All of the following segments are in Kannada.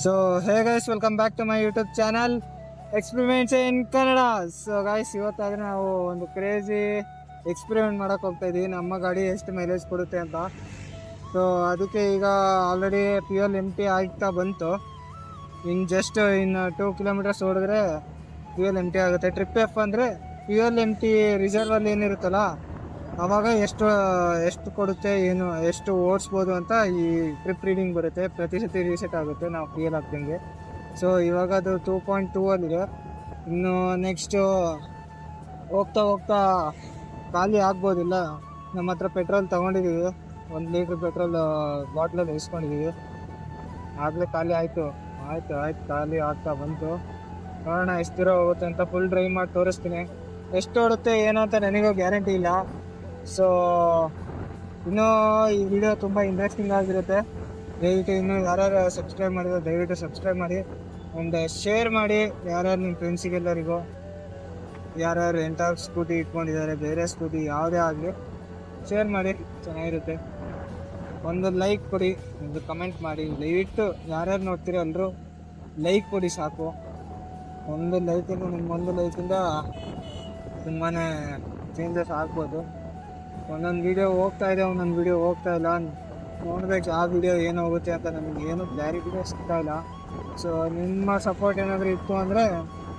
So hey guys, welcome back to my YouTube channel Experiments in Canada. So guys, ಇವತ್ತಾದ್ರೆ ನಾವು ಒಂದು ಕ್ರೇಜಿ ಎಕ್ಸ್ಪೆರಿಮೆಂಟ್ ಮಾಡಕ್ ಹೋಗ್ತಾ ಇದೀವಿ. ನಮ್ಮ ಗಾಡಿ ಎಷ್ಟು ಮೈಲೇಜ್ ಕೊಡುತ್ತೆ ಅಂತ. ಸೊ ಅದಕ್ಕೆ ಈಗ ಆಲ್ರೆಡಿ ಫ್ಯೂಯಲ್ ಎಂಟಿ ಆಗ್ತಾ ಬಂತು. ಇನ್ 2 ಕಿಲೋಮೀಟರ್ಸ್ ಓಡಿದ್ರೆ ಫ್ಯೂಯಲ್ ಎಂಟಿ ಆಗುತ್ತೆ. ಟ್ರಿಪ್ ಎಫ್ ಅಂದರೆ ಫ್ಯೂಯಲ್ ಎಂಟಿ ರಿಸರ್ವ್ ಅಲ್ಲಿ ಏನಿರುತ್ತಲ್ಲ ಅವಾಗ ಎಷ್ಟು ಕೊಡುತ್ತೆ, ಎಷ್ಟು ಓಡಿಸ್ಬೋದು ಅಂತ ಈ ಟ್ರಿಪ್ ರೀಡಿಂಗ್ ಬರುತ್ತೆ. ಪ್ರತಿ ಸತಿ ರೀಸೆಟ್ ಆಗುತ್ತೆ ನಾವು ಫ್ಯೂಯಲ್ ಹಾಕ್ದಂಗೆ. ಸೊ ಇವಾಗ ಅದು 2.2 ಅಲ್ಲಿದೆ. ಇನ್ನು ನೆಕ್ಸ್ಟು ಹೋಗ್ತಾ ಹೋಗ್ತಾ ಖಾಲಿ ಆಗ್ಬೋದಿಲ್ಲ. ನಮ್ಮ ಹತ್ರ ಪೆಟ್ರೋಲ್ ತೊಗೊಂಡಿದ್ದೀವಿ, 1 ಲೀಟ್ರ್ ಪೆಟ್ರೋಲ್ ಬಾಟ್ಲಲ್ಲಿ ಇಸ್ಕೊಂಡಿದ್ದೀವಿ. ಆಗಲೇ ಖಾಲಿ ಆಯಿತು ಖಾಲಿ ಆಗ್ತಾ ಬಂತು. ನೋಡೋಣ ಎಷ್ಟು ದೂರ ಹೋಗುತ್ತೆ ಅಂತ. ಫುಲ್ ಡ್ರೈವ್ ಮಾಡಿ ತೋರಿಸ್ತೀನಿ. ಎಷ್ಟು ಓಡುತ್ತೆ ಏನು ಅಂತ ನನಗೂ ಗ್ಯಾರಂಟಿ ಇಲ್ಲ. ಸೊ ಇನ್ನೂ ಈ ವಿಡಿಯೋ ತುಂಬ ಇಂಟ್ರೆಸ್ಟಿಂಗ್ ಆಗಿರುತ್ತೆ. ದಯವಿಟ್ಟು ಇನ್ನೂ ಯಾರ್ಯಾರು ಸಬ್ಸ್ಕ್ರೈಬ್ ಮಾಡಿದ್ರೆ ದಯವಿಟ್ಟು ಸಬ್ಸ್ಕ್ರೈಬ್ ಮಾಡಿ ಆ್ಯಂಡ್ ಶೇರ್ ಮಾಡಿ ಯಾರ್ಯಾರು ನಿಮ್ಮ ಫ್ರೆಂಡ್ಸಿಗೆಲ್ಲರಿಗೂ. ಯಾರ್ಯಾರು ಎಂಟಾರ್ ಸ್ಕೂಟಿ ಇಟ್ಕೊಂಡಿದ್ದಾರೆ, ಬೇರೆ ಸ್ಕೂಟಿ ಯಾವುದೇ ಆಗಲಿ ಶೇರ್ ಮಾಡಿ, ಚೆನ್ನಾಗಿರುತ್ತೆ. ಒಂದು ಲೈಕ್ ಕೊಡಿ, ಒಂದು ಕಮೆಂಟ್ ಮಾಡಿ. ದಯವಿಟ್ಟು ಯಾರ್ಯಾರು ನೋಡ್ತೀರೋ ಎಲ್ಲರೂ ಲೈಕ್ ಕೊಡಿ ಸಾಕು. ಒಂದು ಲೈಕಿಂದ ತುಂಬಾ ಚೇಂಜಸ್ ಆಗ್ಬೋದು. ಒಂದೊಂದು ವೀಡಿಯೋ ಹೋಗ್ತಾ ಇದೆ, ಒಂದೊಂದು ವೀಡಿಯೋ ಹೋಗ್ತಾ ಇಲ್ಲ. ನೋಡ್ಬೇಕು ಆ ವಿಡಿಯೋ ಏನು ಹೋಗುತ್ತೆ ಅಂತ ನನಗೆ ಏನು ಕ್ಲಾರಿಟಿನೇ ಸಿಗ್ತಾ ಇಲ್ಲ. ಸೊ ನಿಮ್ಮ ಸಪೋರ್ಟ್ ಏನಾದರೂ ಇತ್ತು ಅಂದರೆ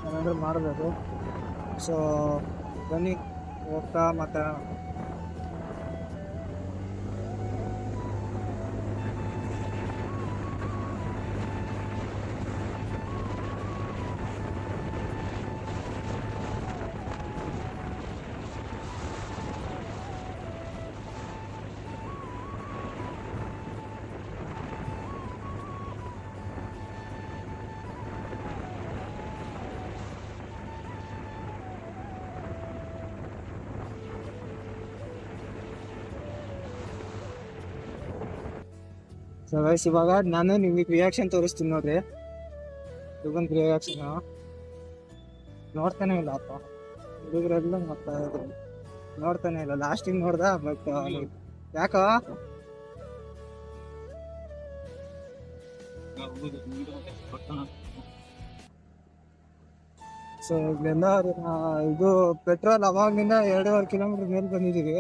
ಏನಾದರೂ ಮಾಡ್ಬೋದು. ಸೊ ಬನ್ನಿ ಹೋಗ್ತಾ ಮಾತಾಡೋಣ. ಸೊ ಗೈಸ್, ಇವಾಗ ನಾನು ನಿಮಗೆ ರಿಯಾಕ್ಷನ್ ತೋರಿಸ್ತೀನಿ ನೋಡ್ರಿ. ಹುಡುಗನ್ ರಿಯಾಕ್ಷನ್ ನೋಡ್ತಾನೆ ಇಲ್ಲ ಅಪ್ಪ. ಹುಡುಗರೆಲ್ಲ ನೋಡ್ತಾನೆ ಇಲ್ಲ. ಲಾಸ್ಟಿಗೆ ನೋಡ್ದ, ಬಟ್ ಯಾಕೋ ಸೊ ಇಲ್ಲೆಲ್ಲ ಇದು ಪೆಟ್ರೋಲ್ ಅವಾಗಿಂದ 2.5 ಕಿಲೋಮೀಟರ್ ಮೇಲೆ ಬಂದಿದ್ದೀವಿ.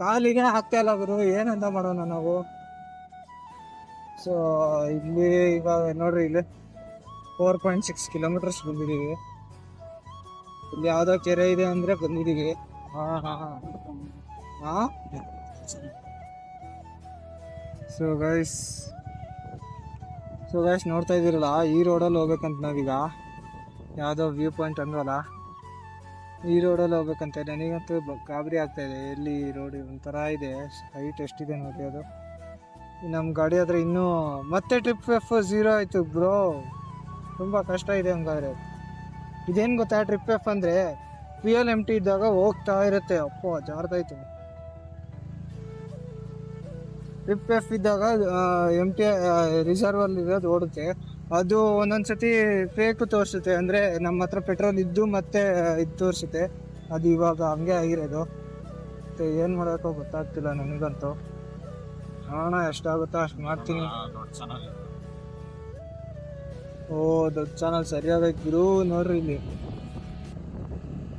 ಕಾಲಿಗೆ ಆಗ್ತಾ ಇಲ್ಲ ಗುರು, ಏನಂತ ಮಾಡೋಣ ನಾವು. ಸೊ ಇಲ್ಲಿ ಈಗ ನೋಡ್ರಿ, ಇಲ್ಲಿ 4.6 ಕಿಲೋಮೀಟರ್ಸ್ ಬಂದಿದ್ದೀವಿ. ಇಲ್ಲಿ ಯಾವುದೋ ಕೆರೆ ಇದೆ ಅಂದರೆ ಬಂದಿದ್ದೀವಿ. ಸೊ ಗೈಸ್ ನೋಡ್ತಾ ಇದ್ದೀರಲ್ಲ, ಈ ರೋಡಲ್ಲಿ ಹೋಗ್ಬೇಕಂತ ನಾವೀಗ. ಯಾವುದೋ ವ್ಯೂ ಪಾಯಿಂಟ್ ಅಂದ್ವಲ್ಲ, ಈ ರೋಡಲ್ಲಿ ಹೋಗ್ಬೇಕಂತ. ನನಗಂತೂ ಗಾಬರಿ ಆಗ್ತಾಯಿದೆ. ಎಲ್ಲಿ ಈ ರೋಡ್ ಒಂಥರ ಇದೆ, ಹೈಟ್ ಎಷ್ಟಿದೆ ನೋಡಿ ಅದು. ನಮ್ಮ ಗಾಡಿ ಆದರೆ ಇನ್ನೂ ಮತ್ತೆ ಟ್ರಿಪ್ ಎಫ್ 0 ಆಯಿತು ಬ್ರೋ. ತುಂಬ ಕಷ್ಟ ಇದೆ ಹಂಗಾದ್ರೆ. ಇದೇನು ಗೊತ್ತಾ, ಟ್ರಿಪ್ ಎಫ್ ಅಂದರೆ ಫ್ಯೂಯಲ್ ಎಂಟಿ ಇದ್ದಾಗ ಹೋಗ್ತಾ ಇರುತ್ತೆ. ಅಪ್ಪೋ ಜಾರ್ದಾಯ್ತು. ಟ್ರಿಪ್ ಎಫ್ ಇದ್ದಾಗ ಎಂಟಿ ರಿಸರ್ವಲ್ಲಿ ಇರೋದು ಓಡುತ್ತೆ. ಅದು ಒಂದೊಂದು ಸತಿ ಫೇಕು ತೋರಿಸುತ್ತೆ, ಅಂದರೆ ನಮ್ಮ ಹತ್ರ ಪೆಟ್ರೋಲ್ ಇದ್ದು ಮತ್ತೆ ಇದು ತೋರಿಸುತ್ತೆ. ಅದು ಇವಾಗ ಹಂಗೆ ಆಗಿರೋದು. ಮತ್ತು ಏನು ಮಾಡೋಕ್ಕೋ ಗೊತ್ತಾಗ್ತಿಲ್ಲ ನನಗಂತೂ. ನೋಡೋಣ ಎಷ್ಟಾಗುತ್ತೋ ಅಷ್ಟು ಮಾಡ್ತೀನಿ. ಓ ದೊಡ್ಡ ಚಾನಲ್ ಸರಿಯಾಗೈತೆ ಗುರು. ನೋಡ್ರಿ ಇಲ್ಲಿ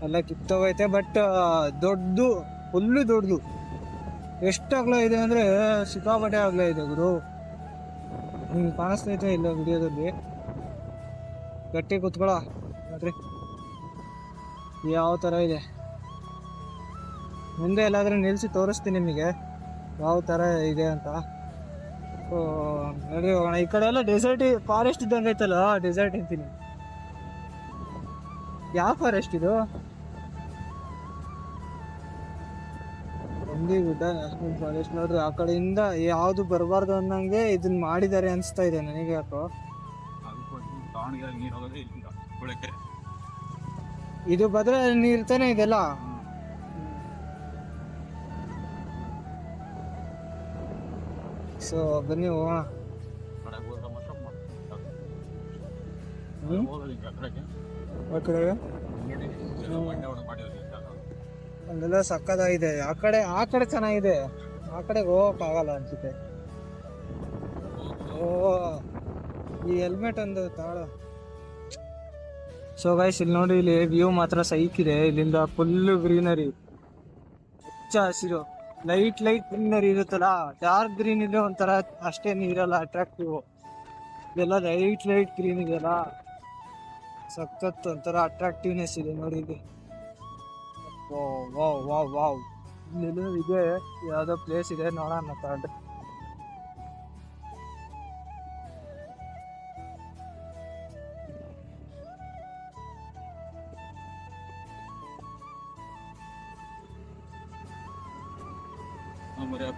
ಎಲ್ಲ ಕಿತ್ತೋಗೈತೆ, ಬಟ್ ಫುಲ್ಲು ದೊಡ್ಡದು. ಎಷ್ಟು ಅಗಲ ಇದೆ ಅಂದರೆ ಸಿಕ್ಕಾಪಟ್ಟೆ ಅಗಲ ಇದೆ ಗುರು. ನಿಮ್ಗೆ ಕಾಣಿಸ್ತೈತೆ ಇಲ್ಲ ವಿಡಿಯೋದಲ್ಲಿ? ಗಟ್ಟಿ ಕೂತ್ಕೊಳ್ಳ ನೋಡ್ರಿ ಯಾವ ಥರ ಇದೆ. ಮುಂದೆ ಎಲ್ಲಾದರೂ ನಿಲ್ಲಿಸಿ ತೋರಿಸ್ತೀನಿ ನಿಮಗೆ ಯಾವ ಥರ ಇದೆ ಅಂತ. ಸೊ ನೋಡಿ ಹೋಗೋಣ. ಈ ಕಡೆ ಎಲ್ಲ ಫಾರೆಸ್ಟ್ ಇದ್ದಂಗೆ ಐತಲ್ಲ, ಡೆಸರ್ಟ್ ಅಂತೀನಿ. ಯಾವ ಫಾರೆಸ್ಟ್ ಇದು? ಗುಡ್ಡ ನ್ಯಾಷನಲ್ ಫಾರೆಸ್ಟ್. ನೋಡ್ರಿ, ಆ ಕಡೆಯಿಂದ ಯಾವುದು ಬರಬಾರ್ದು ಅನ್ನಂಗೆ ಇದನ್ನ ಮಾಡಿದ್ದಾರೆ ಅನಿಸ್ತಾ ಇದೆ ನನಗೆ. ಯಾಕೋ ಇದು ಬದ್ರೆ ನೀರು ತಾನೆ ಇದೆಲ್ಲ. ಸೊ ಬನ್ನಿ ಹೋಗೋಣ. ಅಲ್ಲೆಲ್ಲ ಸಕ್ಕದಾಗಿದೆ. ಆ ಕಡೆ ಚೆನ್ನಾಗಿದೆ. ಆ ಕಡೆ ಹೋಗಕ್ಕಾಗಲ್ಲ ಅನ್ಸುತ್ತೆ. ಓ ಈ ಹೆಲ್ಮೆಟ್ ಒಂದು ತಾಳ. ಸೊ ಗೈಸ್ ಇಲ್ಲಿ ನೋಡಿ, ಇಲ್ಲಿ ವ್ಯೂ ಮಾತ್ರ ಸೈಕ್ ಇದೆ. ಇಲ್ಲಿಂದ ಫುಲ್ ಗ್ರೀನರಿ, ಹಚ್ಚ ಹಸಿರು, ಲೈಟ್ ಗ್ರೀನರಿ ಇರುತ್ತಲ್ಲ. ಡಾರ್ಕ್ ಗ್ರೀನ್ ಇದೆ ಒಂಥರ ಅಷ್ಟೇನು ಇರಲ್ಲ ಅಟ್ರಾಕ್ಟಿವ್. ಇದೆಲ್ಲ ಲೈಟ್ ಗ್ರೀನ್ ಇದೆಯಲ್ಲ, ಸಖತ್ ಒಂಥರ ಅಟ್ರಾಕ್ಟಿವ್ನೆಸ್ ಇದೆ ನೋಡಿ ಇಲ್ಲಿ. Wow wow wow. ಇಲ್ಲಿ ಇದೆ ಯಾವ್ದೋ ಪ್ಲೇಸ್ ಇದೆ, ನೋಡೋಣ ತಗೊಂಡ್ರೆ.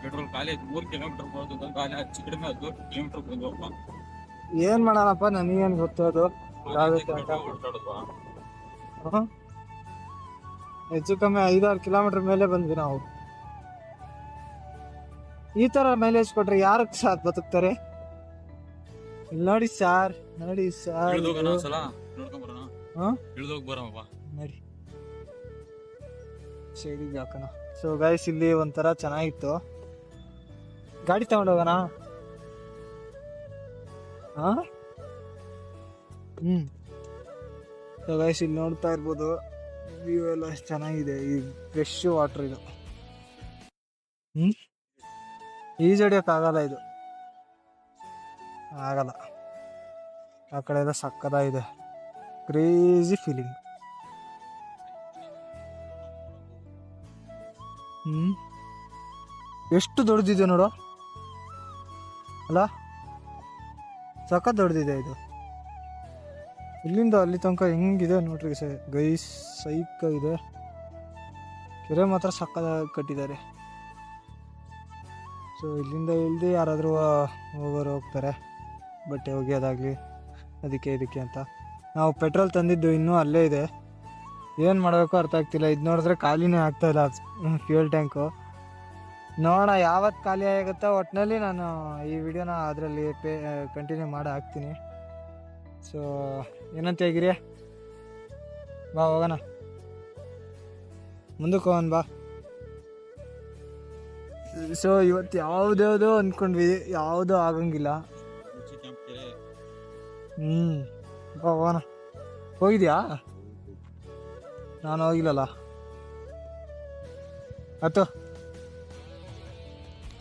ಪೆಟ್ರೋಲ್ ಖಾಲಿ 3 ಕಿಲೋಮೀಟರ್ ಹೋಗೋದು, ಖಾಲಿ ಹೆಚ್ಚು ಕಡಿಮೆ 10 ಕಿಲೋಮೀಟರ್ ಬಂದವಪ್ಪ. ಏನ್ ಮಾಡೋಣಪ್ಪ, ನನಗೇನು ಗೊತ್ತದು ಹೆಚ್ಚು ಕಮ್ಮಿ 5-6 ಕಿಲೋಮೀಟರ್ ಮೇಲೆ ಬಂದ್ವಿ ನಾವು. ಈ ತರ ಮೈಲೇಜ್ ಕೊಟ್ರೆ ಯಾರಕ್ಕೆ ಸಾಥ್ ಬದುಕ್ತಾರೆ? ನೋಡಿ ಸಾರ್, ನೋಡಿ ಸಾರ್, ನೋಡಿ ಶೇಡಿಗೆ ಹಾಕೋಣ. ಸೊ ಗೈಸ್ ಇಲ್ಲಿ ಒಂಥರ ಚೆನ್ನಾಗಿತ್ತು. ಗಾಡಿ ತಗೊಂಡೋಗೋಣ. ಸೊ ಗೈಸ್ ಇಲ್ಲಿ ನೋಡ್ತಾ ಇರ್ಬೋದು, ವ್ಯೂ ಎಲ್ಲ ಎಷ್ಟು ಚೆನ್ನಾಗಿದೆ. ಈ ಫ್ರೆಶ್ ವಾಟರ್ ಇದು. ಈಜಡಿಯೋಕ್ಕಾಗಲ್ಲ, ಇದು ಆಗಲ್ಲ. ಆ ಕಡೆ ಎಲ್ಲ ಸಕ್ಕದಾಗಿದೆ, ಕ್ರೇಜಿ ಫೀಲಿಂಗ್. ಎಷ್ಟು ದೊಡ್ಡದಿದೆ ನೋಡು, ಅಲ್ಲ ಸಖತ್ ದೊಡ್ಡದಿದೆ ಇದು. ಇಲ್ಲಿಂದ ಅಲ್ಲಿ ತನಕ ಹೆಂಗಿದೆ ನೋಡ್ರಿ ಗೈಸ್, ಸೈಕ್ ಇದೆ. ಕೆರೆ ಮಾತ್ರ ಸಕ್ಕದಾಗಿ ಕಟ್ಟಿದ್ದಾರೆ. ಸೊ ಇಲ್ಲಿಂದ ಇಳ್ದು ಯಾರಾದರೂ ಹೋಗೋರು ಹೋಗ್ತಾರೆ, ಬಟ್ಟೆ ಒಗೆಯೋದಾಗಲಿ ಅದಕ್ಕೆ ಇದಕ್ಕೆ ಅಂತ. ನಾವು ಪೆಟ್ರೋಲ್ ತಂದಿದ್ದು ಇನ್ನೂ ಅಲ್ಲೇ ಇದೆ. ಏನು ಮಾಡಬೇಕು ಅರ್ಥ ಆಗ್ತಿಲ್ಲ. ಇದು ನೋಡಿದ್ರೆ ಖಾಲಿನೇ ಆಗ್ತಾಯಿಲ್ಲ ಫ್ಯೂಯಲ್ ಟ್ಯಾಂಕು. ನೋಡೋಣ ಯಾವತ್ತು ಖಾಲಿ ಆಗುತ್ತೋ. ಒಟ್ಟಿನಲ್ಲಿ ನಾನು ಈ ವಿಡಿಯೋನ ಅದರಲ್ಲಿ ಕಂಟಿನ್ಯೂ ಮಾಡಿ ಹಾಕ್ತೀನಿ. ಸೊ ಏನಂತ ಹೇಗಿರಿ, ಬಾ ಹೋಗೋಣ, ಮುಂದಕ್ಕೆ ಹೋಗೋಣ ಬಾ. ಸೊ ಇವತ್ತು ಯಾವುದ್ಯಾವುದೋ ಅಂದ್ಕೊಂಡ್ವಿ, ಯಾವುದೂ ಆಗಂಗಿಲ್ಲ. ಬಾ ಹೋಗೋಣ. ಹೋಗಿದ್ಯಾ? ನಾನು ಹೋಗಿಲ್ಲಲ್ಲ. ಆಯ್ತು.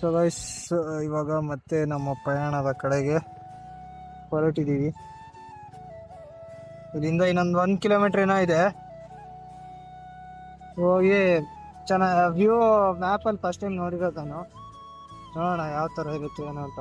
ಸೊ ಗೈಸ್ ಇವಾಗ ಮತ್ತೆ ನಮ್ಮ ಪ್ರಯಾಣದ ಕಡೆಗೆ ಹೊರಟಿದ್ದೀವಿ. ಇಲ್ಲಿಂದ ಇನ್ನೊಂದು 1 ಕಿಲೋಮೀಟ್ರ್ ಏನೋ ಇದೆ. ಹೋಗಿ ಚೆನ್ನಾಗಿ ವ್ಯೂ ಮ್ಯಾಪಲ್ಲಿ ಫಸ್ಟ್ ಟೈಮ್ ನೋಡಿರೋದು ನಾನು. ನೋಡೋಣ ಯಾವ ಥರ ಇರುತ್ತೆ ಏನೋ ಅಂತ.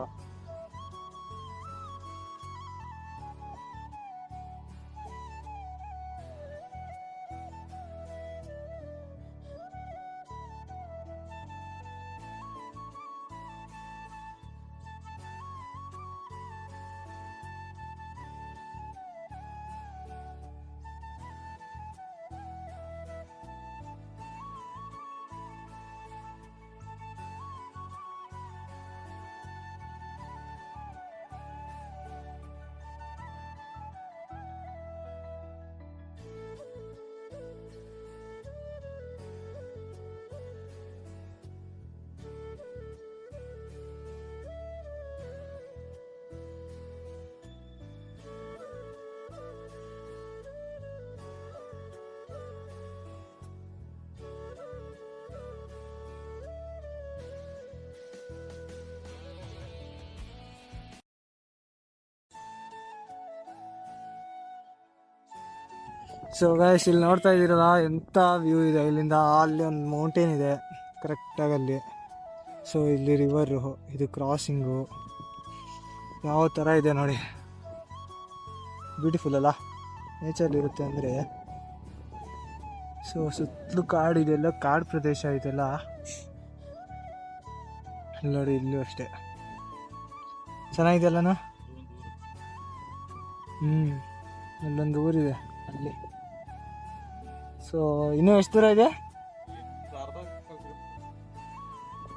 ಸೊ ಗೈಸ್ ಇಲ್ಲಿ ನೋಡ್ತಾ ಇದ್ದೀರಲ್ಲ ಎಂಥ ವ್ಯೂ ಇದೆ. ಇಲ್ಲಿಂದ ಅಲ್ಲಿ ಒಂದು ಮೌಂಟೇನ್ ಇದೆ ಕರೆಕ್ಟಾಗಿ ಅಲ್ಲಿ. ಸೊ ಇಲ್ಲಿ ರಿವರು, ಇದು ಕ್ರಾಸಿಂಗು, ಯಾವ ಥರ ಇದೆ ನೋಡಿ. ಬ್ಯೂಟಿಫುಲ್ ಅಲ್ಲ, ನೇಚರ್ಲಿರುತ್ತೆ ಅಂದರೆ. ಸೊ ಸುತ್ತಲೂ ಕಾಡು ಇದೆಲ್ಲ, ಕಾಡು ಪ್ರದೇಶ ಇದೆಲ್ಲ. ನೋಡಿ ಇಲ್ಲೂ ಅಷ್ಟೇ ಚೆನ್ನಾಗಿದೆಲ್ಲನ. ಅಲ್ಲೊಂದು ಊರಿದೆ ಅಲ್ಲಿ. ಸೊ ಇನ್ನೂ ಎಷ್ಟು ದೂರ ಇದೆ?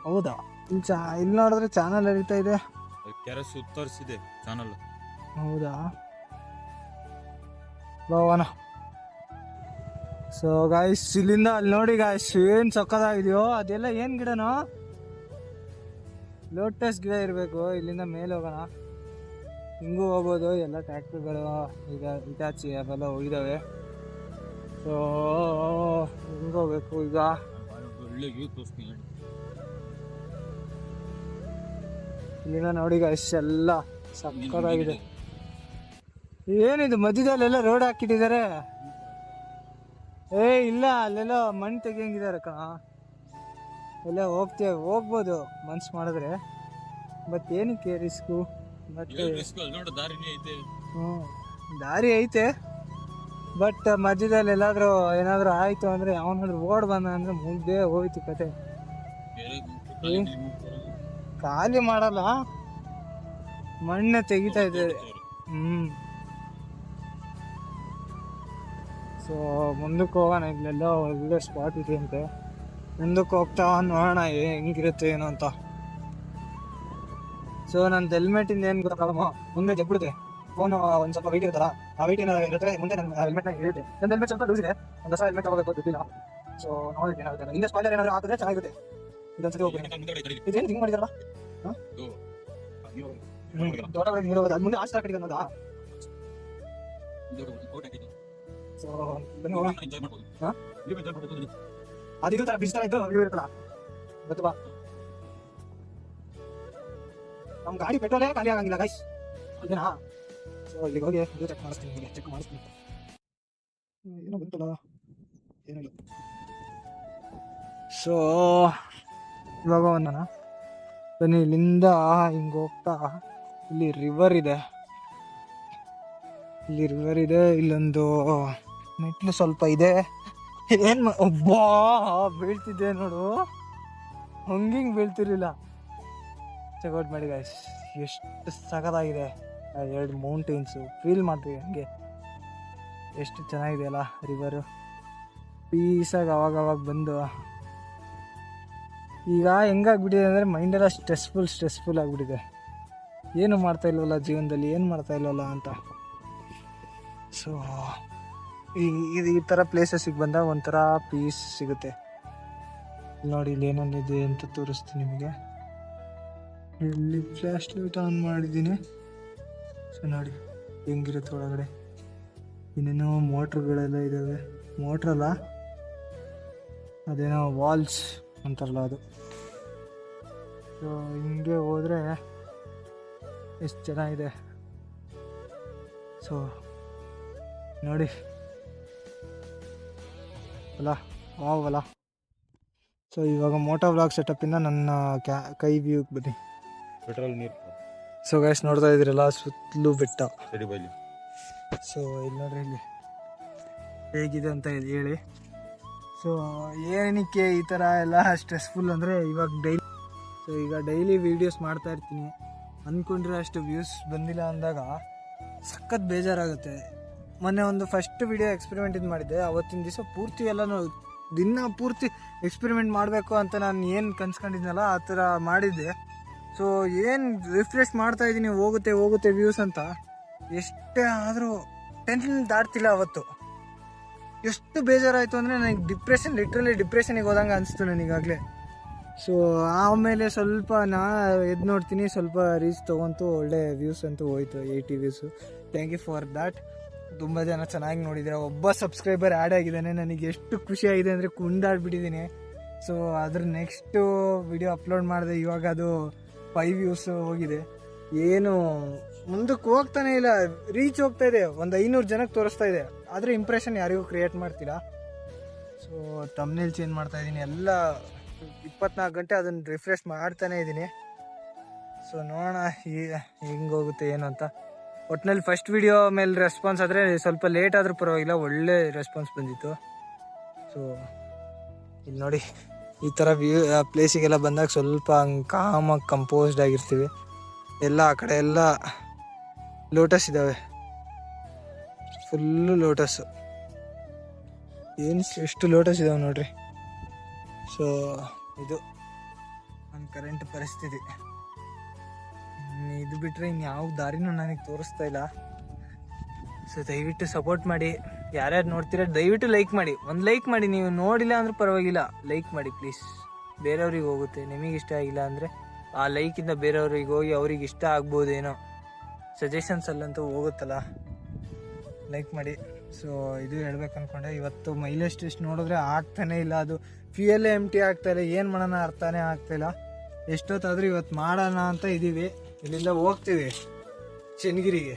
ಹೌದಾ? ಇಲ್ಲಿ ನೋಡಿದ್ರೆ ಚಾನಲ್ ಹರಿತಾ ಇದೆ. ಕೆರೆ ಸುತ್ತರಿಸಿದೆ ಚಾನಲ್. ಹೌದಾ? ಬಾವನ. ಸೊ ಗಾಯ್ಸ್ ಇಲ್ಲಿಂದ ಅಲ್ಲಿ ನೋಡಿ ಗಾಯ್ಸ್ ಏನು ಸಕ್ಕದಾಗಿದೆಯೋ. ಅದೆಲ್ಲ ಏನು ಗಿಡನೋ? ಲೋಟಸ್ ಗಿಡ ಇರಬೇಕು. ಇಲ್ಲಿಂದ ಮೇಲೆ ಹೋಗೋಣ. ಹಿಂಗೂ ಹೋಗ್ಬೋದು. ಎಲ್ಲ ಟ್ಯಾಕ್ಟ್ರಿಗಳು ಈಗ ಇಟಾಚಿ ಅವೆಲ್ಲ ಹೋಗಿದ್ದಾವೆ. ಸೊ ಹಿಂಗೆ ಹೋಗ್ಬೇಕು ಈಗ. ಒಳ್ಳೆ ವ್ಯೂ ತೋರಿಸ್ತೀನಿ. ಇಲ್ಲಿನ ನೋಡಿ ಗೈಸ್ ಎಲ್ಲ ಸಕ್ಕತ್ತಾಗಿದೆ. ಏನಿದು ಮಧ್ಯದಲ್ಲೆಲ್ಲ ರೋಡ್ ಹಾಕಿಟ್ಟಿದ್ದಾರೆ. ಇಲ್ಲ ಅಲ್ಲೆಲ್ಲ ಮಣ್ಣು ತೆಗಿಯಂಗಿದ್ದಾರೆ ಕಣ. ಎಲ್ಲ ಹೋಗ್ಬೋದು ಮನ್ಸು ಮಾಡಿದ್ರೆ. ಬಟ್ ಏನಕ್ಕೆ ರಿಸ್ಕು? ಮತ್ತೆ ದಾರಿ ಐತೆ, ಬಟ್ ಮಧ್ಯದಲ್ಲಿ ಏನಾದರೂ ಆಯಿತು ಅಂದರೆ ಅವನಾದ್ರೂ ಓಡ್ ಬಂದ ಅಂದರೆ ಮುಗ್ದೇ ಹೋಯ್ತು ಕತೆ. ಖಾಲಿ ಮಾಡಲ್ಲ, ಮಣ್ಣೆ ತೆಗಿತಾ ಇದ್ದಾರೆ. ಸೊ ಮುಂದಕ್ಕೆ ಹೋಗೋಣ. ಇಲ್ಲೆಲ್ಲ ಒಳ್ಳೆ ಸ್ಪಾಟ್ ಇದೆ ಅಂತೆ. ಮುಂದಕ್ಕೆ ಹೋಗ್ತಾ ನೋಡೋಣ ಹೆಂಗಿರುತ್ತೆ ಏನು ಅಂತ. ಸೊ ನಂದು ಹೆಲ್ಮೆಟಿಂದ ಏನು ಗೊತ್ತಾಗಲ್ಲ, ಮುಂದೆ ಜಗ್ಬಿಡುತ್ತೆ. ಫೋನ್ ಒಂದು ಸ್ವಲ್ಪ ವೆಯ್ಟ್ ಇರುತ್ತಲ್ಲ, ಆ ವೆಯ್ಟ್ ಏನಾದ್ರು ಇರುತ್ತೆ ಮುಂದೆ ನನ್ನ ಹೆಲ್ಮೆಟ್ನಾಗ ಇರುತ್ತೆ. ನನ್ನ ಹೆಲ್ಮೆಟ್ ಸ್ವಲ್ಪ ಲೂಸ್ ಇದೆ, ಒಂದು ಹೊಸ ಹೆಲ್ಮೆಟ್ ತಗೋಬೇಕು ಗೊತ್ತಿಲ್ಲ. ಸೊ ನೋಡಿದ್ರೆ ಏನಾಗುತ್ತೆ, ಹಿಂದೆ ಸ್ಪಾಯ್ಲರ್ ಏನಾದ್ರು ಹಾಕಿದ್ರೆ ಚೆನ್ನಾಗಿರುತ್ತೆ. ಇದೊಂದ್ಸತಿ ಹೋಗ್ತೀನಿ. ಇದೇನು ಹಿಂಗೆ ಮಾಡಿದಾರಲ್ಲ, ದೊಡ್ಡ ನೀರು ಅದು ಮುಂದೆ ಆಸ್ತಿ ಹಾಕಿದೆ ಅನ್ನೋದಾ? ಸೊ ಬನ್ನಿ ಹೋಗೋಣ. ಅದು ಇದು ಥರ ಬಿಸ್ತಾ ಇದ್ದು ವ್ಯೂ ಇರುತ್ತಲ್ಲ, ಗೊತ್ತು ಬಾ. ನಮ್ಮ ಗಾಡಿ ಪೆಟ್ರೋಲೇ ಖಾಲಿ ಆಗಂಗಿಲ್ಲ ಗೈಸ್, ಇದೇನಾ? ಸೊ ಇಲ್ಲಿಗೆ ಹೋಗಿ ಇದು ಚೆಕ್ ಮಾಡಿಸ್ತೀನಿ, ನಿಮಗೆ ಚೆಕ್ ಮಾಡಿಸ್ತೀನಿ. ಏನೋ ಗೊತ್ತಲ್ಲ, ಏನಿಲ್ಲ. ಸೊ ಇವಾಗ ಒಂದನ ಬನ್ನಿ, ಇಲ್ಲಿಂದ ಹಿಂಗೆ ಹೋಗ್ತಾ ಇಲ್ಲಿ ರಿವರ್ ಇದೆ. ಇಲ್ಲೊಂದು ಮೆಟ್ಲು ಸ್ವಲ್ಪ ಇದೆ. ಏನು ಒಬ್ಬಾ ಬೀಳ್ತಿದ್ದೆ ನೋಡು, ಹಂಗಿಂಗೆ ಬೀಳ್ತಿರ್ಲಿಲ್ಲ. ಚೆಕ್ಔಟ್ ಮಾಡಿ ಗೈಸ್, ಎಷ್ಟು ಸಖತ್ತಾಗಿದೆ. 2 ಮೌಂಟೇನ್ಸು ಫೀಲ್ ಮಾಡ್ತೀವಿ ಹಂಗೆ. ಎಷ್ಟು ಚೆನ್ನಾಗಿದೆ ಅಲ್ಲ ರಿವರು. ಪೀಸಾಗಿ ಅವಾಗವಾಗ ಬಂದು ಈಗ ಹೆಂಗಾಗ್ಬಿಟ್ಟಿದೆ ಅಂದರೆ ಮೈಂಡೆಲ್ಲ ಸ್ಟ್ರೆಸ್ಫುಲ್ ಆಗಿಬಿಟ್ಟಿದೆ. ಏನು ಮಾಡ್ತಾ ಇಲ್ವಲ್ಲ ಜೀವನದಲ್ಲಿ, ಏನು ಮಾಡ್ತಾ ಇಲ್ವಲ್ಲ ಅಂತ. ಸೊ ಈ ಥರ ಪ್ಲೇಸಸ್ಸಿಗೆ ಬಂದಾಗ ಒಂಥರ ಪೀಸ್ ಸಿಗುತ್ತೆ. ನೋಡಿ ಇಲ್ಲಿ ಏನೇನಿದೆ ಅಂತ ತೋರಿಸ್ತೀನಿ ನಿಮಗೆ. ಇಲ್ಲಿ ಫ್ಲ್ಯಾಶ್ ಲೈಟ್ ಆನ್ ಮಾಡಿದ್ದೀನಿ. ಸೊ ನೋಡಿ ಹೆಂಗಿರುತ್ತೆ ಒಳಗಡೆ. ಇನ್ನೇನೋ ಮೋಟ್ರುಗಳೆಲ್ಲ ಇದ್ದಾವೆ. ಮೋಟ್ರಲ್ಲ, ಅದೇನೋ ವಾಲ್ಸ್ ಅಂತಾರಲ್ಲ ಅದು. ಸೊ ಹಿಂಗೆ ಹೋದರೆ ಎಷ್ಟು ಚೆನ್ನಾಗಿದೆ. ಸೊ ನೋಡಿ ಅಲ್ಲ, ವಾವಲ್ಲ. ಸೊ ಇವಾಗ ಮೋಟೋ ವ್ಲಾಗ್ ಸೆಟಪ್ಪಿಂದ ನನ್ನ ಕೈ ವ್ಯೂಗೆ ಬನ್ನಿ. ಪೆಟ್ರೋಲ್ ನೀರು. ಸೊ ಗೈಸ್ ನೋಡ್ತಾ ಇದ್ದೀರಲ್ಲ, ಸುತ್ತಲೂ ಬೆಟ್ಟ. ಸೊ ಇಲ್ಲಿ ನೋಡ್ರಿ, ಇಲ್ಲಿ ಹೇಗಿದೆ ಅಂತ ಹೇಳಿ. ಸೊ ಏನಕ್ಕೆ ಈ ಥರ ಎಲ್ಲ ಸ್ಟ್ರೆಸ್ಫುಲ್ ಅಂದರೆ ಈಗ ಡೈಲಿ ವೀಡಿಯೋಸ್ ಮಾಡ್ತಾ ಇರ್ತೀನಿ. ಅಂದ್ಕೊಂಡ್ರೆ ಅಷ್ಟು ವ್ಯೂಸ್ ಬಂದಿಲ್ಲ ಅಂದಾಗ ಸಖತ್ ಬೇಜಾರಾಗುತ್ತೆ. ಮೊನ್ನೆ ಒಂದು ಫಸ್ಟ್ ವಿಡಿಯೋ ಎಕ್ಸ್ಪೆರಿಮೆಂಟ್ ಇದು ಮಾಡಿದ್ದೆ. ಅವತ್ತಿನ ದಿವಸ ಪೂರ್ತಿ ಎಲ್ಲನೂ ದಿನ ಪೂರ್ತಿ ಎಕ್ಸ್ಪೆರಿಮೆಂಟ್ ಮಾಡಬೇಕು ಅಂತ ನಾನು ಏನು ಕನ್ಸ್ಕೊಂಡಿದ್ನಲ್ಲ ಆ ಥರ ಮಾಡಿದ್ದೆ. ಸೊ ಏನು ರಿಫ್ರೆಶ್ ಮಾಡ್ತಾಯಿದ್ದೀನಿ, ಹೋಗುತ್ತೆ ವ್ಯೂಸ್ ಅಂತ. ಎಷ್ಟೇ ಆದರೂ 10 ದಾಟ್ತಿಲ್ಲ ಅವತ್ತು. ಎಷ್ಟು ಬೇಜಾರಾಯಿತು ಅಂದರೆ ನನಗೆ ಲಿಟ್ರಲಿ ಡಿಪ್ರೆಷನಿಗೆ ಹೋದಂಗೆ ಅನಿಸ್ತು ನನಗಾಗಲೇ. ಸೊ ಆಮೇಲೆ ಸ್ವಲ್ಪ ಎದ್ದು ನೋಡ್ತೀನಿ, ಸ್ವಲ್ಪ ರೀಚ್ ತೊಗೊಂತು, ಒಳ್ಳೆ ವ್ಯೂಸ್ ಅಂತೂ ಹೋಯ್ತು, 80 views. Thank you for that. ತುಂಬ ಜನ ಚೆನ್ನಾಗಿ ನೋಡಿದರೆ. ಒಬ್ಬ ಸಬ್ಸ್ಕ್ರೈಬರ್ ಆ್ಯಡ್ ಆಗಿದ್ದಾನೆ. ನನಗೆ ಎಷ್ಟು ಖುಷಿಯಾಗಿದೆ ಅಂದರೆ ಕುಂದಾಡ್ಬಿಟ್ಟಿದ್ದೀನಿ. ಸೊ ಅದ್ರ ನೆಕ್ಸ್ಟು ವಿಡಿಯೋ ಅಪ್ಲೋಡ್ ಮಾಡಿದೆ, ಇವಾಗ ಅದು 5 ವ್ಯೂಸ್ ಹೋಗಿದೆ. ಏನು ಮುಂದಕ್ಕೆ ಹೋಗ್ತಾನೆ ಇಲ್ಲ, ರೀಚ್ ಹೋಗ್ತಾ ಇದೆ, ಒಂದು 500 ಜನಕ್ಕೆ ತೋರಿಸ್ತಾ ಇದೆ. ಆದರೆ ಇಂಪ್ರೆಷನ್ ಯಾರಿಗೂ ಕ್ರಿಯೇಟ್ ಮಾಡ್ತೀರಾ. ಸೊ ತಮ್ನೇಲ್ ಚೇಂಜ್ ಮಾಡ್ತಾಯಿದ್ದೀನಿ, ಎಲ್ಲ 24 ಗಂಟೆ ಅದನ್ನು ರಿಫ್ರೆಶ್ ಮಾಡ್ತಾನೇ ಇದ್ದೀನಿ. ಸೊ ನೋಡೋಣ ಹೆಂಗೆ ಹೋಗುತ್ತೆ ಏನು ಅಂತ. ಒಟ್ಟಿನಲ್ಲಿ ಫಸ್ಟ್ ವಿಡಿಯೋ ಮೇಲೆ ರೆಸ್ಪಾನ್ಸ್ ಆದರೆ ಸ್ವಲ್ಪ ಲೇಟ್ ಆದರೂ ಪರವಾಗಿಲ್ಲ, ಒಳ್ಳೆ ರೆಸ್ಪಾನ್ಸ್ ಬಂದಿತ್ತು. ಸೊ ಇಲ್ಲಿ ನೋಡಿ, ಈ ಥರ ಪ್ಲೇಸಿಗೆಲ್ಲ ಬಂದಾಗ ಸ್ವಲ್ಪ ಹಂಗೆ ಕಾಮಾಗಿ ಕಂಪೋಸ್ಡ್ ಆಗಿರ್ತೀವಿ. ಎಲ್ಲ ಆ ಕಡೆ ಎಲ್ಲ ಲೋಟಸ್ ಇದ್ದಾವೆ, ಫುಲ್ಲು ಲೋಟಸ್ಸು. ಎಷ್ಟು ಲೋಟಸ್ ಇದಾವೆ ನೋಡ್ರಿ. ಸೊ ಇದು ನನ್ನ ಕರೆಂಟ್ ಪರಿಸ್ಥಿತಿ. ಇದು ಬಿಟ್ಟರೆ ಇನ್ಯಾವ ದಾರಿನೂ ನನಗೆ ತೋರಿಸ್ತಾ ಇಲ್ಲ. ಸೊ ದಯವಿಟ್ಟು ಸಪೋರ್ಟ್ ಮಾಡಿ. ಯಾರ್ಯಾರು ನೋಡ್ತೀರ ದಯವಿಟ್ಟು ಲೈಕ್ ಮಾಡಿ. ಒಂದು ಲೈಕ್ ಮಾಡಿ, ನೀವು ನೋಡಿಲ್ಲ ಅಂದ್ರೂ ಪರವಾಗಿಲ್ಲ, ಲೈಕ್ ಮಾಡಿ ಪ್ಲೀಸ್. ಬೇರೆಯವ್ರಿಗೆ ಹೋಗುತ್ತೆ, ನಿಮಗೆ ಇಷ್ಟ ಆಗಿಲ್ಲ ಅಂದರೆ ಆ ಲೈಕಿಂದ ಬೇರೆಯವ್ರಿಗೆ ಹೋಗಿ ಅವ್ರಿಗೆ ಇಷ್ಟ ಆಗ್ಬೋದೇನೋ. ಸಜೆಷನ್ಸಲ್ಲಂತೂ ಹೋಗುತ್ತಲ್ಲ, ಲೈಕ್ ಮಾಡಿ. ಸೊ ಇದು ಹೇಳ್ಬೇಕು ಅಂದ್ಕೊಂಡೆ. ಇವತ್ತು ಮೈಲೇಜ್ ಟೆಸ್ಟ್ ನೋಡಿದ್ರೆ ಆಗ್ತಾನೆ ಇಲ್ಲ, ಅದು ಫ್ಯೂಯಲ್ಲೇ ಎಂಟಿ ಆಗ್ತಾಯಿಲ್ಲ, ಏನು ಮಾಡೋಣ ಅರ್ಥನೇ ಆಗ್ತಾಯಿಲ್ಲ. ಎಷ್ಟೊತ್ತಾದರೂ ಇವತ್ತು ಮಾಡೋಣ ಅಂತ ಇದ್ದೀವಿ. ಇಲ್ಲಿಂದ ಹೋಗ್ತೀವಿ ಚನ್ನಗಿರಿಗೆ,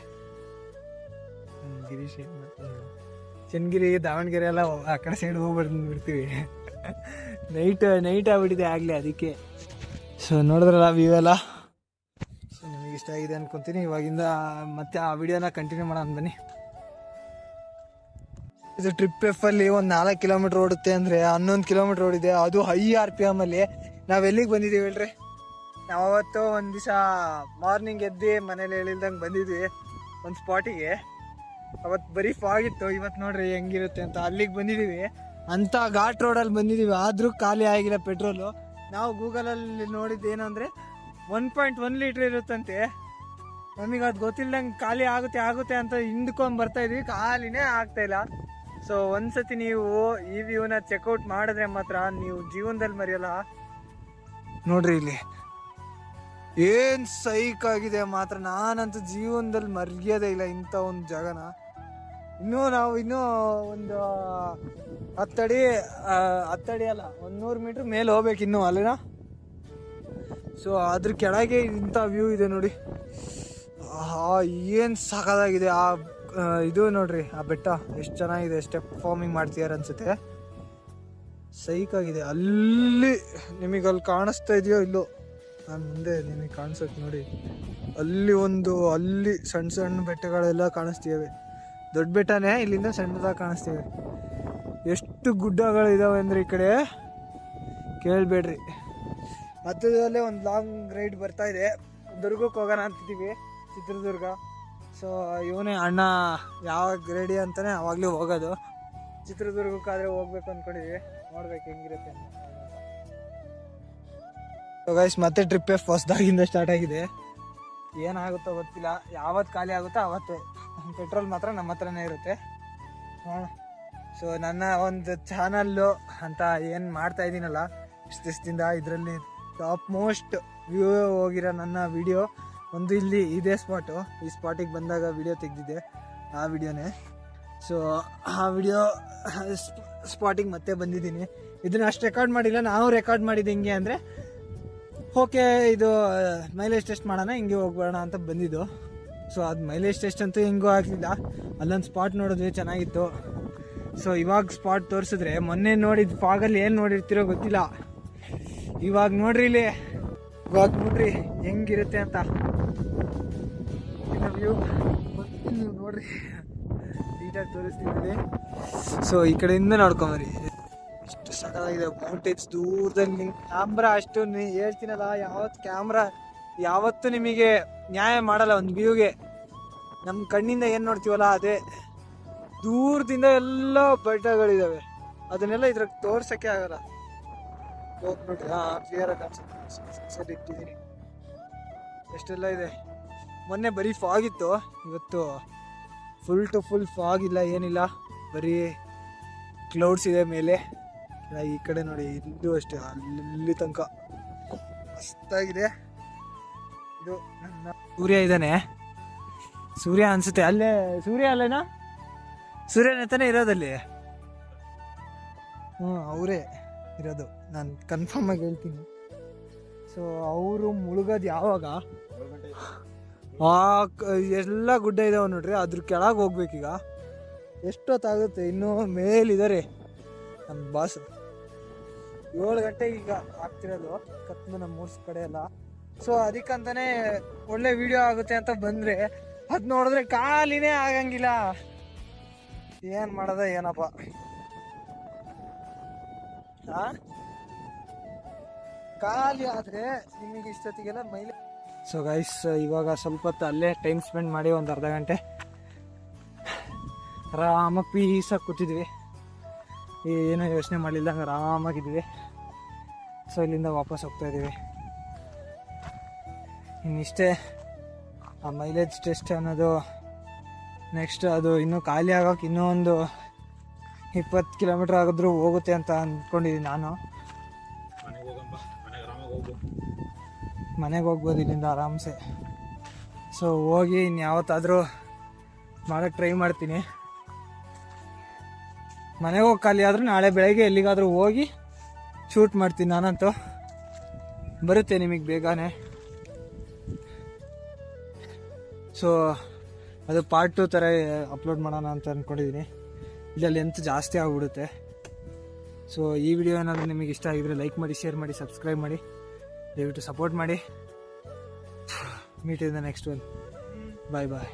ಚನ್ನಗಿರಿ ದಾವಣಗೆರೆ ಎಲ್ಲ ಆ ಕಡೆ ಸೈಡ್ ಹೋಗ್ಬಿಡ್ತೀವಿ. ನೈಟ್ ಆಗ್ಬಿಟ್ಟಿದೆ ಆಗಲೇ, ಅದಕ್ಕೆ. ಸೊ ನೋಡಿದ್ರಲ್ಲ ವ್ಯೂ ಎಲ್ಲ. ಸೊ ನಿಮಗೆ ಇಷ್ಟ ಆಗಿದೆ ಅನ್ಕೊತೀನಿ. ಇವಾಗಿಂದ ಮತ್ತೆ ಆ ವಿಡಿಯೋನ ಕಂಟಿನ್ಯೂ ಮಾಡೋಣ ಬನ್ನಿ. ಇದು ಟ್ರಿಪ್ ಎಫಲ್ಲಿ ಒಂದು 4 ಕಿಲೋಮೀಟ್ರ್ ಓಡುತ್ತೆ ಅಂದರೆ 11 ಕಿಲೋಮೀಟ್ರ್ ಓಡಿದೆ, ಅದು ಹೈ RPM ಅಲ್ಲಿ. ನಾವು ಎಲ್ಲಿಗೆ ಬಂದಿದ್ದೀವಿ ಹೇಳ್ರಿ? ನಾವು ಅವತ್ತು ಒಂದು ದಿವಸ ಮಾರ್ನಿಂಗ್ ಎದ್ದು ಮನೇಲಿ ಹೇಳಿಲ್ದಂಗೆ ಬಂದಿದ್ವಿ ಒಂದು ಸ್ಪಾಟಿಗೆ. ಅವತ್ತು ಬರೀ ಫಾಗ್ ಇತ್ತು, ಇವತ್ತು ನೋಡ್ರಿ ಹೆಂಗಿರುತ್ತೆ ಅಂತ. ಅಲ್ಲಿಗೆ ಬಂದಿದ್ದೀವಿ, ಅಂಥ ಘಾಟ್ ರೋಡಲ್ಲಿ ಬಂದಿದ್ದೀವಿ, ಆದರೂ ಖಾಲಿ ಆಗಿಲ್ಲ ಪೆಟ್ರೋಲು. ನಾವು ಗೂಗಲಲ್ಲಿ ನೋಡಿದ್ದು ಏನು ಅಂದರೆ 1.1 ಲೀಟ್ರ್ ಇರುತ್ತಂತೆ. ನಮಗೆ ಅದು ಗೊತ್ತಿಲ್ದಂಗೆ ಖಾಲಿ ಆಗುತ್ತೆ ಅಂತ ಹಿಂದ್ಕೊಂಡು ಬರ್ತಾಯಿದ್ವಿ, ಖಾಲಿನೇ ಆಗ್ತಾಯಿಲ್ಲ. ಸೊ ಒಂದ್ಸತಿ ನೀವು ಈ ವ್ಯೂನ ಚೆಕ್ಔಟ್ ಮಾಡಿದ್ರೆ ಮಾತ್ರ ನೀವು ಜೀವನದಲ್ಲಿ ಮರೆಯಲ್ಲ. ನೋಡ್ರಿ ಇಲ್ಲಿ ಏನು ಸೈಕ್ ಆಗಿದೆ ಮಾತ್ರ, ನಾನಂತೂ ಜೀವನದಲ್ಲಿ ಮರೆಯೋದೇ ಇಲ್ಲ ಇಂಥ ಒಂದು ಜಾಗನ. ನಾವು ಇನ್ನೂ ಒಂದು 10 ಅಡಿ ಅಲ್ಲ, 100 ಮೀಟ್ರ್ ಮೇಲೆ ಹೋಗ್ಬೇಕು ಇನ್ನೂ ಅಲ್ಲಿನ. ಸೊ ಅದ್ರ ಕೆಳಗೆ ಇಂಥ ವ್ಯೂ ಇದೆ ನೋಡಿ. ಏನು ಸಾಕಾಗಿದೆ ಆ ಇದು ನೋಡ್ರಿ, ಆ ಬೆಟ್ಟ ಎಷ್ಟು ಚೆನ್ನಾಗಿದೆ, ಸ್ಟೆಪ್ ಫಾರ್ಮಿಂಗ್ ಮಾಡ್ತಿದ್ದಾರೆ ಅನ್ಸುತ್ತೆ. ಸೈಕಾಗಿದೆ. ಅಲ್ಲಿ ನಿಮಗೆ ಅಲ್ಲಿ ಕಾಣಿಸ್ತಾ ಇದೆಯೋ ಇಲ್ಲೋ, ನಾನು ಮುಂದೆ ನಿಮಗೆ ಕಾಣಿಸೋಕೆ ನೋಡಿ, ಅಲ್ಲಿ ಸಣ್ಣ ಬೆಟ್ಟಗಳೆಲ್ಲ ಕಾಣಿಸ್ತೀವಿ. ದೊಡ್ಡ ಬೆಟ್ಟನೇ, ಇಲ್ಲಿಂದ ಸಣ್ಣದಾಗಿ ಕಾಣಿಸ್ತೀವಿ. ಎಷ್ಟು ಗುಡ್ಡಗಳಿದಾವೆ ಅಂದರೆ ಈ ಕಡೆ ಕೇಳಬೇಡ್ರಿ. ಮಧ್ಯದಲ್ಲೇ ಒಂದು ಲಾಂಗ್ ರೈಡ್ ಬರ್ತಾ ಇದೆ, ದುರ್ಗಕ್ಕೆ ಹೋಗೋಣ ಅಂತಿದ್ದೀವಿ, ಚಿತ್ರದುರ್ಗ. ಸೊ ಇವನೇ ಅಣ್ಣ ಯಾವಾಗ ರೆಡಿ ಅಂತಾನೆ ಅವಾಗಲೇ ಹೋಗೋದು. ಚಿತ್ರದುರ್ಗಕ್ಕಾದರೆ ಹೋಗ್ಬೇಕು ಅಂದ್ಕೊಂಡಿದ್ವಿ, ನೋಡ್ಬೇಕು ಹೆಂಗಿರುತ್ತೆ. ಸೊ ಗೈಸ್ ಮತ್ತೆ ಟ್ರಿಪ್ ಹೊಸದಾಗಿಂದ ಸ್ಟಾರ್ಟ್ ಆಗಿದೆ. ಏನಾಗುತ್ತೋ ಗೊತ್ತಿಲ್ಲ, ಯಾವತ್ತು ಖಾಲಿ ಆಗುತ್ತೋ ಆವತ್ತು. ಪೆಟ್ರೋಲ್ ಮಾತ್ರ ನಮ್ಮ ಹತ್ರನೇ ಇರುತ್ತೆ. ಸೊ ನನ್ನ ಒಂದು ಚಾನಲ್ಲು ಅಂತ ಏನು ಮಾಡ್ತಾ ಇದ್ದೀನಲ್ಲ ಇಷ್ಟು ದಿವಸದಿಂದ, ಇದರಲ್ಲಿ ಟಾಪ್ ಮೋಸ್ಟ್ ವ್ಯೂ ಹೋಗಿರೋ ನನ್ನ ವಿಡಿಯೋ ಒಂದು ಇಲ್ಲಿ ಇದೇ ಸ್ಪಾಟು. ಈ ಸ್ಪಾಟಿಗೆ ಬಂದಾಗ ವಿಡಿಯೋ ತೆಗೆದಿದ್ದೆ, ಆ ವಿಡಿಯೋನೇ. ಸೊ ಆ ವಿಡಿಯೋ ಸ್ಪಾಟಿಗೆ ಮತ್ತೆ ಬಂದಿದ್ದೀನಿ. ಇದನ್ನು ಅಷ್ಟು ರೆಕಾರ್ಡ್ ಮಾಡಿಲ್ಲ, ನಾವು ರೆಕಾರ್ಡ್ ಮಾಡಿದ್ದು ಹೆಂಗೆ ಅಂದರೆ, ಓಕೆ ಇದು ಮೈಲೇಜ್ ಟೆಸ್ಟ್ ಮಾಡೋಣ, ಹಿಂಗೆ ಹೋಗ್ಬೇಡ ಅಂತ ಬಂದಿದ್ದು. ಸೊ ಅದು ಮೈಲೇಜ್ ಟೆಸ್ಟ್ ಅಂತೂ ಹಿಂಗೂ ಆಗಲಿಲ್ಲ. ಅಲ್ಲೊಂದು ಸ್ಪಾಟ್ ನೋಡಿದ್ವಿ, ಚೆನ್ನಾಗಿತ್ತು. ಸೊ ಇವಾಗ ಸ್ಪಾಟ್ ತೋರಿಸಿದ್ರೆ, ಮೊನ್ನೆ ನೋಡಿದ ಫಾಗಲ್ಲಿ ಏನು ನೋಡಿರ್ತೀರೋ ಗೊತ್ತಿಲ್ಲ, ಇವಾಗ ನೋಡ್ರಿ ಇಲ್ಲಿ, ಇವಾಗ ನೋಡ್ರಿ ಹೆಂಗಿರುತ್ತೆ ಅಂತ. ವ್ಯೂ ನೀವು ನೋಡ್ರಿ, ನೀಟಾಗಿ ತೋರಿಸ್ತೀವಿ. ಸೊ ಈ ಕಡೆಯಿಂದ ನೋಡ್ಕೊಂಬರಿ, ಎಷ್ಟು ಸಕ್ಕತ್ತಾಗಿದೆ. ಮೌಂಟೇನ್ಸ್ ದೂರದಲ್ಲಿ ಕ್ಯಾಮ್ರಾ ಅಷ್ಟು ಹೇಳ್ತೀನಲ್ಲ, ಕ್ಯಾಮ್ರಾ ಯಾವತ್ತೂ ನಿಮಗೆ ನ್ಯಾಯ ಮಾಡಲ್ಲ ಒಂದು ವ್ಯೂಗೆ. ನಮ್ಮ ಕಣ್ಣಿಂದ ಏನು ನೋಡ್ತೀವಲ್ಲ ಅದೇ. ದೂರದಿಂದ ಎಲ್ಲ ಬೆಟ್ಟಗಳಿದ್ದಾವೆ, ಅದನ್ನೆಲ್ಲ ಇದ್ರಾಗ ತೋರ್ಸೋಕ್ಕೆ ಆಗಲ್ಲ. ಹೋಗ್ಬಿಟ್ರಿ ಕ್ಲಿಯರಾಗಿ ಕಾಣಿಸುತ್ತೆ, ಇಟ್ಟಿದ್ದೀನಿ ಎಷ್ಟೆಲ್ಲ ಇದೆ. ಮೊನ್ನೆ ಬರೀ ಫಾಗ್ ಇತ್ತು, ಇವತ್ತು ಫುಲ್ ಟು ಫುಲ್ ಫಾಗ್ ಇಲ್ಲ, ಏನಿಲ್ಲ, ಬರೀ ಕ್ಲೌಡ್ಸ್ ಇದೆ ಮೇಲೆ. ಈ ಕಡೆ ನೋಡಿ, ಇಲ್ಲೂ ಅಷ್ಟೇ, ಅಲ್ಲಿ ತನಕ ಮಸ್ತಾಗಿದೆ. ಇದು ನನ್ನ ಸೂರ್ಯ ಇದ್ದಾನೆ, ಸೂರ್ಯ ಅನಿಸುತ್ತೆ ಅಲ್ಲೇ. ಸೂರ್ಯ ಅಲ್ಲೇನಾ? ಸೂರ್ಯನ ತಾನೇ ಇರೋದಲ್ಲಿ. ಅವರೇ ಇರೋದು, ನಾನು ಕನ್ಫರ್ಮ್ ಆಗಿ ಹೇಳ್ತೀನಿ. ಸೊ ಅವರು ಮುಳುಗೋದು ಯಾವಾಗ? ಎಲ್ಲ ಗುಡ್ಡ ಇದಾವೆ ನೋಡ್ರಿ, ಅದ್ರ ಕೆಳಗೆ ಹೋಗ್ಬೇಕೀಗ. ಎಷ್ಟೊತ್ತಾಗುತ್ತೆ, ಇನ್ನೂ ಮೇಲಿದ್ದಾರೆ ನಮ್ಮ ಬಾಸ್. 7 ಗಂಟೆಗೆ ಈಗ ಆಗ್ತಿರೋದು, ಕತ್ಮನ ಮೂರ್ಸ್ ಕಡೆ ಎಲ್ಲ. ಸೊ ಅದಕ್ಕಂತಾನೆ ಒಳ್ಳೆ ವಿಡಿಯೋ ಆಗುತ್ತೆ ಅಂತ ಬಂದರೆ, ಅದು ನೋಡಿದ್ರೆ ಖಾಲಿನೇ ಆಗಂಗಿಲ್ಲ. ಏನು ಮಾಡೋದ ಏನಪ್ಪ. ಖಾಲಿ ಆದರೆ ನಿಮಗೆ ಇಷ್ಟೊತ್ತಿಗೆಲ್ಲ ಮೈಲೇಜ್. ಸೊ ಗೈಸ್ ಇವಾಗ ಸ್ವಲ್ಪ ಹೊತ್ತು ಅಲ್ಲೇ ಟೈಮ್ ಸ್ಪೆಂಡ್ ಮಾಡಿ ಒಂದು ಅರ್ಧ ಗಂಟೆ ಆರಾಮಾಗಿ ಪೀಸಾಗಿ ಕೂತಿದ್ವಿ, ಏನೂ ಯೋಚನೆ ಮಾಡಲಿಲ್ಲ, ಹಂಗೆ ಆರಾಮಾಗಿದ್ವಿ. ಸೊ ಇಲ್ಲಿಂದ ವಾಪಸ್ ಹೋಗ್ತಾ ಇದ್ದೀವಿ. ಇನ್ನಿಷ್ಟೇ ಆ ಮೈಲೇಜ್ ಟೆಸ್ಟ್ ಅನ್ನೋದು. ನೆಕ್ಸ್ಟ್ ಅದು ಇನ್ನೂ ಖಾಲಿ ಆಗೋಕೆ ಇನ್ನೂ ಒಂದು 20 ಕಿಲೋಮೀಟ್ರ್ ಆಗಿದ್ರೂ ಹೋಗುತ್ತೆ ಅಂತ ಅಂದ್ಕೊಂಡಿದ್ದೀನಿ ನಾನು. ಮನೆಗೆ ಹೋಗ್ಬೋದು ಇಲ್ಲಿಂದ ಆರಾಮ್ಸೆ. ಸೊ ಹೋಗಿ ಇನ್ಯಾವತ್ತಾದರೂ ಮಾಡೋಕ್ಕೆ ಟ್ರೈ ಮಾಡ್ತೀನಿ. ಮನೆಗೆ ಹೋಗಿ ಖಾಲಿ ಆದರೂ ನಾಳೆ ಬೆಳಗ್ಗೆ ಎಲ್ಲಿಗಾದರೂ ಹೋಗಿ ಶೂಟ್ ಮಾಡ್ತೀನಿ. ನಾನಂತೂ ಬರುತ್ತೆ ನಿಮಗೆ ಬೇಗನೆ. ಸೊ ಅದು ಪಾರ್ಟ್ 2 ಥರ ಅಪ್ಲೋಡ್ ಮಾಡೋಣ ಅಂತ ಅಂದ್ಕೊಂಡಿದ್ದೀನಿ. ಇಲ್ಲಲ್ಲಿ ಎಂತ ಜಾಸ್ತಿ ಆಗಿಬಿಡುತ್ತೆ. ಸೊ ಈ ವಿಡಿಯೋ ಏನಾದರೂ ನಿಮಗೆ ಇಷ್ಟ ಆಗಿದ್ರೆ ಲೈಕ್ ಮಾಡಿ, ಶೇರ್ ಮಾಡಿ, ಸಬ್ಸ್ಕ್ರೈಬ್ ಮಾಡಿ, ದಯವಿಟ್ಟು ಸಪೋರ್ಟ್ ಮಾಡಿ. Meet in the next one. Bye bye.